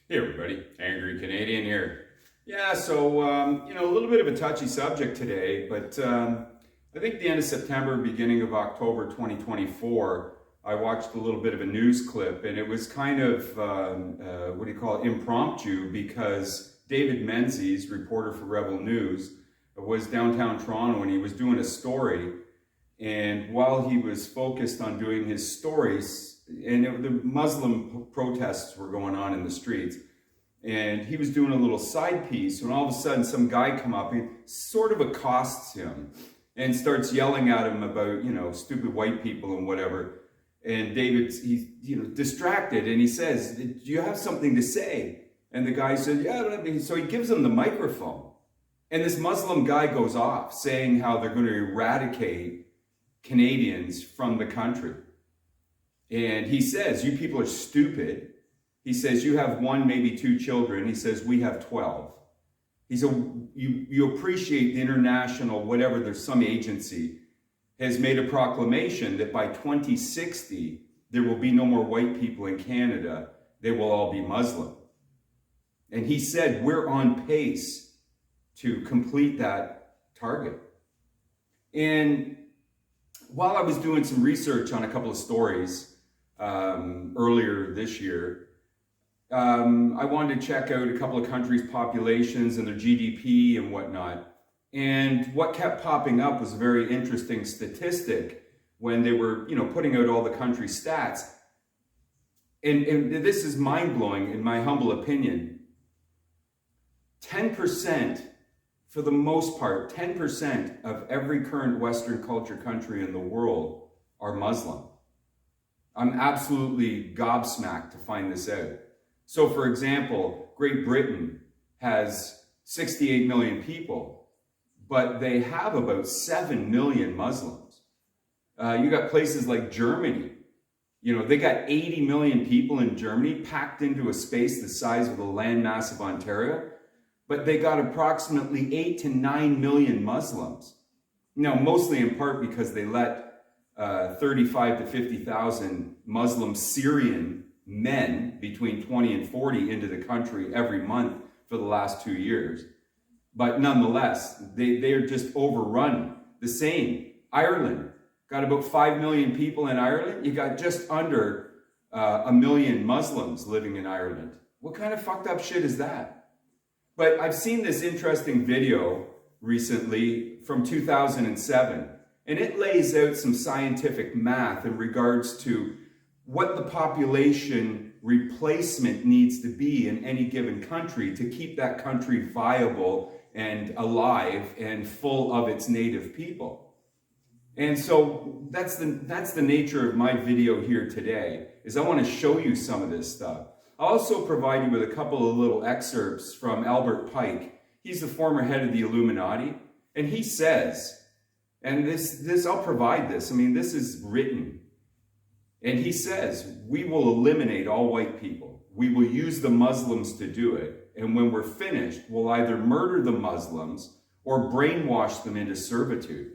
Hey everybody, Angry Canadian here. Yeah, so, a little bit of a touchy subject today, but I think the end of September, beginning of October 2024, I watched a little bit of a news clip, and it was kind of, impromptu, because David Menzies, reporter for Rebel News, was downtown Toronto, and he was doing a story. And while he was focused on doing his stories, the Muslim protests were going on in the streets, and he was doing a little side piece, when all of a sudden some guy come up and sort of accosts him and starts yelling at him about, stupid white people and whatever. And David's, he's, distracted, and he says, "Do you have something to say?" And the guy said, "Yeah." So he gives him the microphone. And this Muslim guy goes off saying how they're going to eradicate Canadians from the country. And he says, "You people are stupid." He says, "You have one, maybe two children." He says, "We have 12. He said, you appreciate the international, whatever, there's some agency, has made a proclamation that by 2060, there will be no more white people in Canada. They will all be Muslim." And he said, we're on pace to complete that target. And while I was doing some research on a couple of stories earlier this year, I wanted to check out a couple of countries' populations and their GDP and whatnot. And what kept popping up was a very interesting statistic when they were, putting out all the country stats. And this is mind-blowing in my humble opinion. 10%, for the most part, 10% of every current Western culture country in the world are Muslim. I'm absolutely gobsmacked to find this out. So, for example, Great Britain has 68 million people, but they have about 7 million Muslims. You got places like Germany. They got 80 million people in Germany packed into a space the size of the landmass of Ontario, but they got approximately 8 to 9 million Muslims. Mostly in part because they let 35 to 50,000 Muslim Syrian men between 20 and 40 into the country every month for the last 2 years. But nonetheless, they are just overrun. The same, Ireland, got about 5 million people in Ireland. You got just under 1 million Muslims living in Ireland. What kind of fucked up shit is that? But I've seen this interesting video recently from 2007, and it lays out some scientific math in regards to what the population replacement needs to be in any given country to keep that country viable and alive and full of its native people. And so that's the nature of my video here today, is I want to show you some of this stuff. I'll also provide you with a couple of little excerpts from Albert Pike. He's the former head of the Illuminati, and he says, and this I'll provide this, this is written. And he says, we will eliminate all white people. We will use the Muslims to do it. And when we're finished, we'll either murder the Muslims or brainwash them into servitude.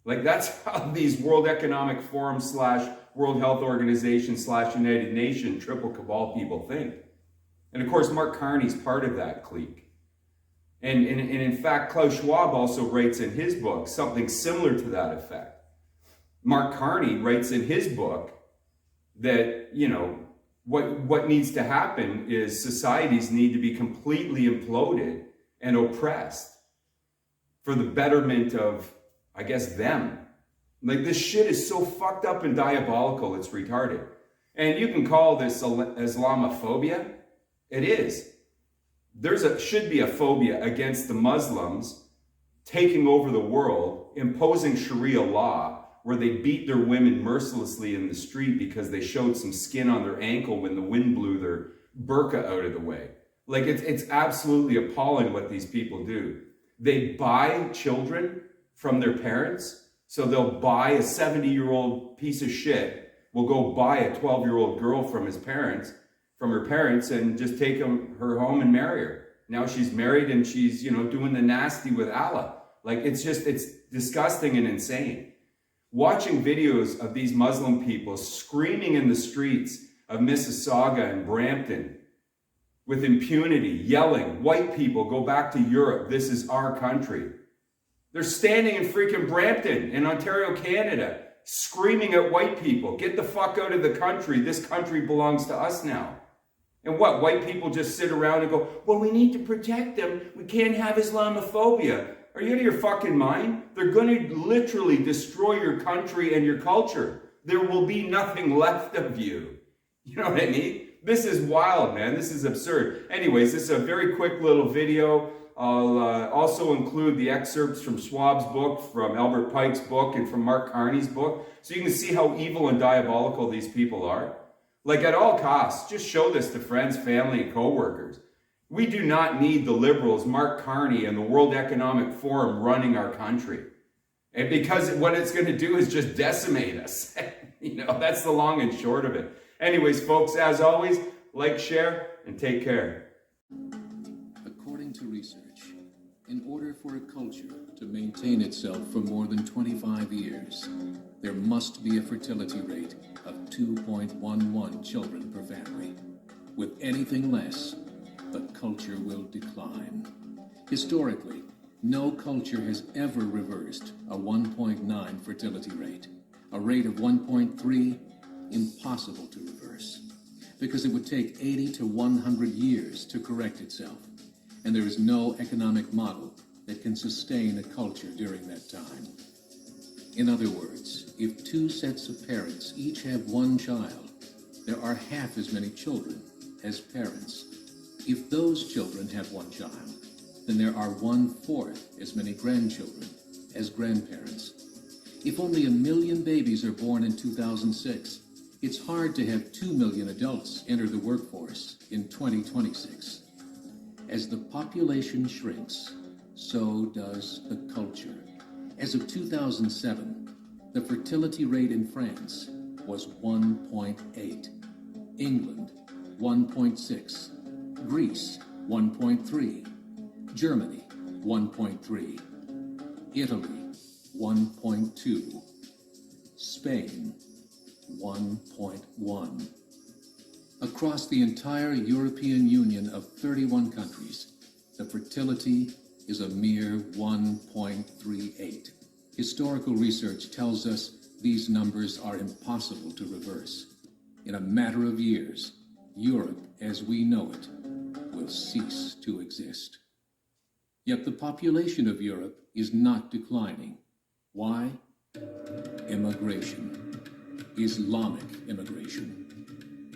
Like, that's how these World Economic Forum / World Health Organization / United Nations triple cabal people think. And of course, Mark Carney's part of that clique. And in fact, Klaus Schwab also writes in his book something similar to that effect. Mark Carney writes in his book that, what needs to happen is societies need to be completely imploded and oppressed for the betterment of, I guess, them. Like, this shit is so fucked up and diabolical, it's retarded. And you can call this Islamophobia. It is. Should be a phobia against the Muslims taking over the world, imposing Sharia law, where they beat their women mercilessly in the street because they showed some skin on their ankle when the wind blew their burqa out of the way. Like, it's absolutely appalling what these people do. They buy children from their parents, so they'll buy a 70-year-old piece of shit, will go buy a 12-year-old girl from her parents, and just take her home and marry her. Now she's married and she's, doing the nasty with Allah. Like, it's disgusting and insane. Watching videos of these Muslim people screaming in the streets of Mississauga and Brampton with impunity, yelling, white people, go back to Europe, this is our country. They're standing in freaking Brampton in Ontario, Canada, screaming at white people, get the fuck out of the country, this country belongs to us now. And what, white people just sit around and go, well, we need to protect them, we can't have Islamophobia. Are you out of your fucking mind? They're going to literally destroy your country and your culture. There will be nothing left of you. You know what I mean? This is wild, man. This is absurd. Anyways, this is a very quick little video. I'll also include the excerpts from Schwab's book, from Albert Pike's book, and from Mark Carney's book, so you can see how evil and diabolical these people are. Like, at all costs, just show this to friends, family, and co-workers. We do not need the liberals, Mark Carney, and the World Economic Forum running our country. And because what it's going to do is just decimate us. You know, that's the long and short of it. Anyways, folks, as always, like, share, and take care. According to research, in order for a culture to maintain itself for more than 25 years, there must be a fertility rate of 2.11 children per family. With anything less, the culture will decline. Historically, no culture has ever reversed a 1.9 fertility rate. A rate of 1.3, impossible to reverse, because it would take 80 to 100 years to correct itself, and there is no economic model that can sustain a culture during that time. In other words, if two sets of parents each have one child, there are half as many children as parents. If those children have one child, then there are 1/4 as many grandchildren as grandparents. If only 1 million babies are born in 2006, it's hard to have 2 million adults enter the workforce in 2026. As the population shrinks, so does the culture. As of 2007, the fertility rate in France was 1.8, England 1.6, Greece 1.3, Germany 1.3, Italy 1.2, Spain 1.1. Across the entire European Union of 31 countries, the fertility is a mere 1.38. Historical research tells us these numbers are impossible to reverse. In a matter of years, Europe as we know it will cease to exist. Yet the population of Europe is not declining. Why? Immigration. Islamic immigration.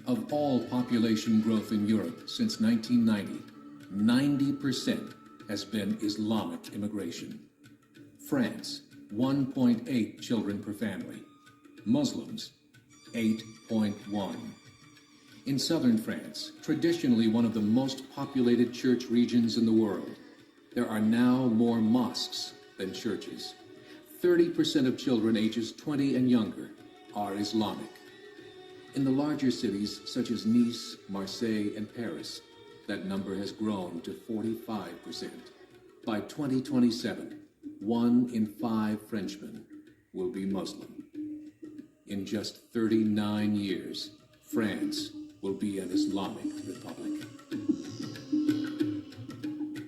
Of all population growth in Europe since 1990, 90% has been Islamic immigration. France, 1.8 children per family. Muslims, 8.1. In southern France, traditionally one of the most populated church regions in the world, there are now more mosques than churches. 30% of children ages 20 and younger are Islamic. In the larger cities such as Nice, Marseille, and Paris, that number has grown to 45%. By 2027, 1 in 5 Frenchmen will be Muslim. In just 39 years, France will be an Islamic republic.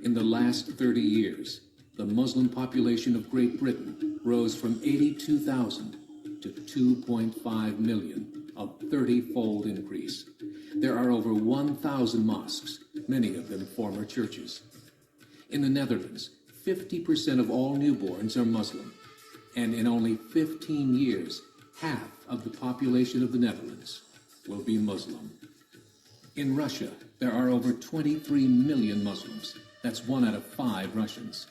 In the last 30 years, the Muslim population of Great Britain rose from 82,000 to 2.5 million, a 30-fold increase. There are over 1,000 mosques, many of them former churches. In the Netherlands, 50% of all newborns are Muslim, and in only 15 years, half of the population of the Netherlands will be Muslim. In Russia, there are over 23 million Muslims. That's 1 out of 5 Russians.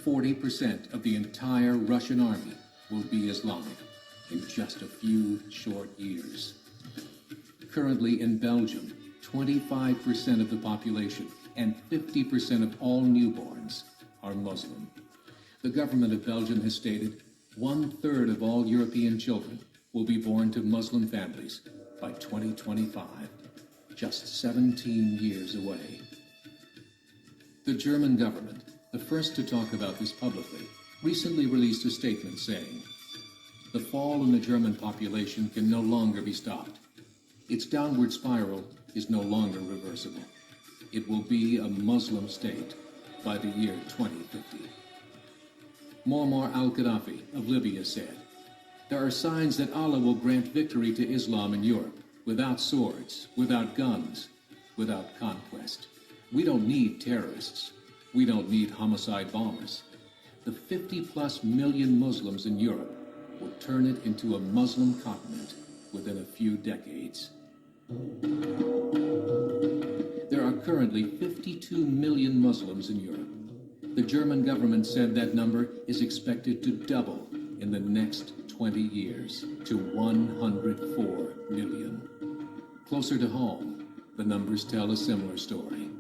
40% of the entire Russian army will be Islamic in just a few short years. Currently in Belgium, 25% of the population and 50% of all newborns are Muslim. The government of Belgium has stated 1/3 of all European children will be born to Muslim families by 2025, just 17 years away. The German government, the first to talk about this publicly, recently released a statement saying, "The fall in the German population can no longer be stopped. Its downward spiral is no longer reversible." it will be a Muslim state by the year 2050. Muammar al-Gaddafi of Libya said, "There are signs that Allah will grant victory to Islam in Europe, without swords, without guns, without conquest. We don't need terrorists. We don't need homicide bombers. The 50+ million Muslims in Europe will turn it into a Muslim continent within a few decades." There are currently 52 million Muslims in Europe. The German government said that number is expected to double in the next 20 years to 104 million. Closer to home, the numbers tell a similar story.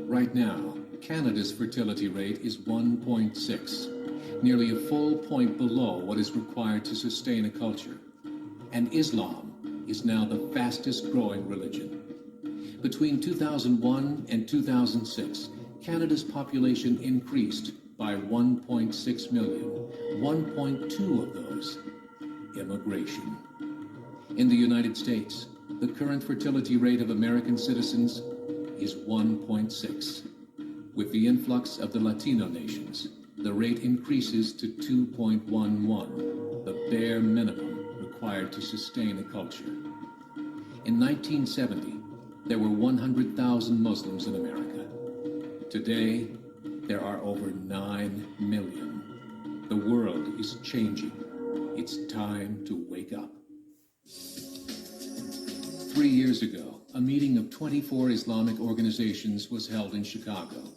Right now, Canada's fertility rate is 1.6, nearly a full point below what is required to sustain a culture. And Islam is now the fastest growing religion. Between 2001 and 2006, Canada's population increased by 1.6 million, 1.2 of those immigration. In the United States, the current fertility rate of American citizens is 1.6. With the influx of the Latino nations, the rate increases to 2.11, the bare minimum required to sustain a culture. In 1970, there were 100,000 Muslims in America. Today, there are over 9 million. The world is changing. It's time to wake up. 3 years ago, a meeting of 24 Islamic organizations was held in Chicago.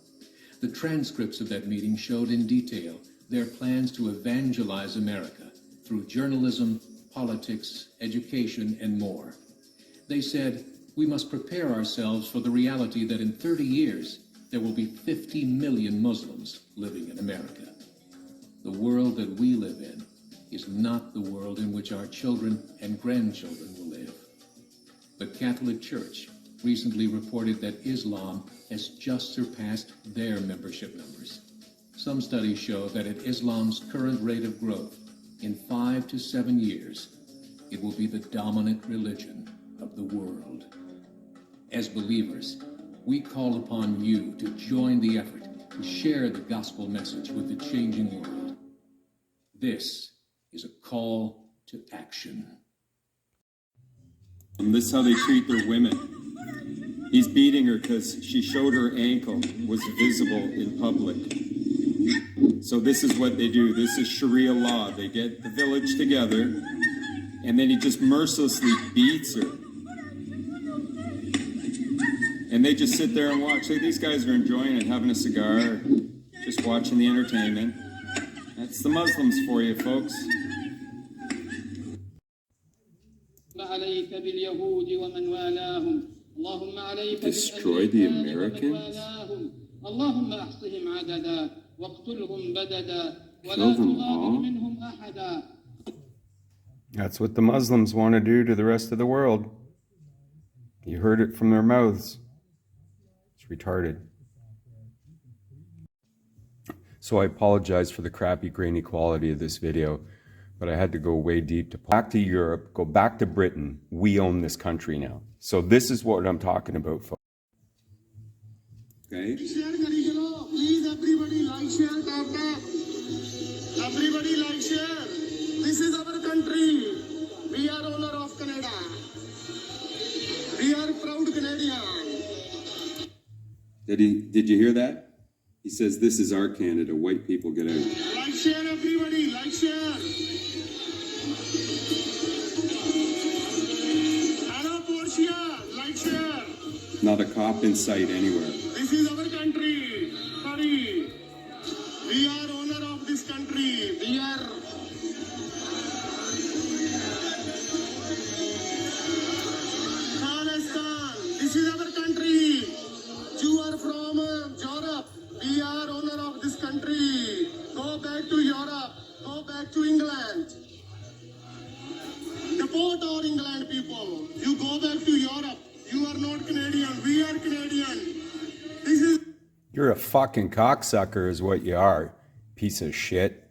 The transcripts of that meeting showed in detail their plans to evangelize America through journalism, politics, education, and more. They said, "We must prepare ourselves for the reality that in 30 years, there will be 50 million Muslims living in America. The world that we live in is not the world in which our children and grandchildren will live." The Catholic Church recently reported that Islam has just surpassed their membership numbers. Some studies show that at Islam's current rate of growth, in 5 to 7 years, it will be the dominant religion of the world. As believers, we call upon you to join the effort to share the gospel message with the changing world. This is a call to action. And this is how they treat their women. He's beating her because she showed her ankle was visible in public. So this is what they do. This is Sharia law. They get the village together, and then he just mercilessly beats her. And they just sit there and watch. Like, these guys are enjoying it, having a cigar, just watching the entertainment. That's the Muslims for you, folks. Destroy the Americans? Kill them all? That's what the Muslims want to do to the rest of the world. You heard it from their mouths. It's retarded. So I apologize for the crappy grainy quality of this video, but I had to go way deep to back to Europe, go back to Britain. We own this country now. So this is what I'm talking about, folks. Okay? Please, everybody like, share, tap, tap. Everybody like, share. This is our country. We are owner of Canada. We are proud Canadian. Did you hear that? He says, "This is our Canada. White people, get out." Like, share, everybody. Like, share. Hello, Portia. Like, share. Not a cop in sight anywhere. This is our country. Sorry. We are owner of this country. We are... Palestine. This is our country. You are from Europe. We are owner of this country. Go back to Europe. Go back to England. Deport our England people. You go back to Europe. You are not Canadian. We are Canadian. This is... You're a fucking cocksucker is what you are. Piece of shit.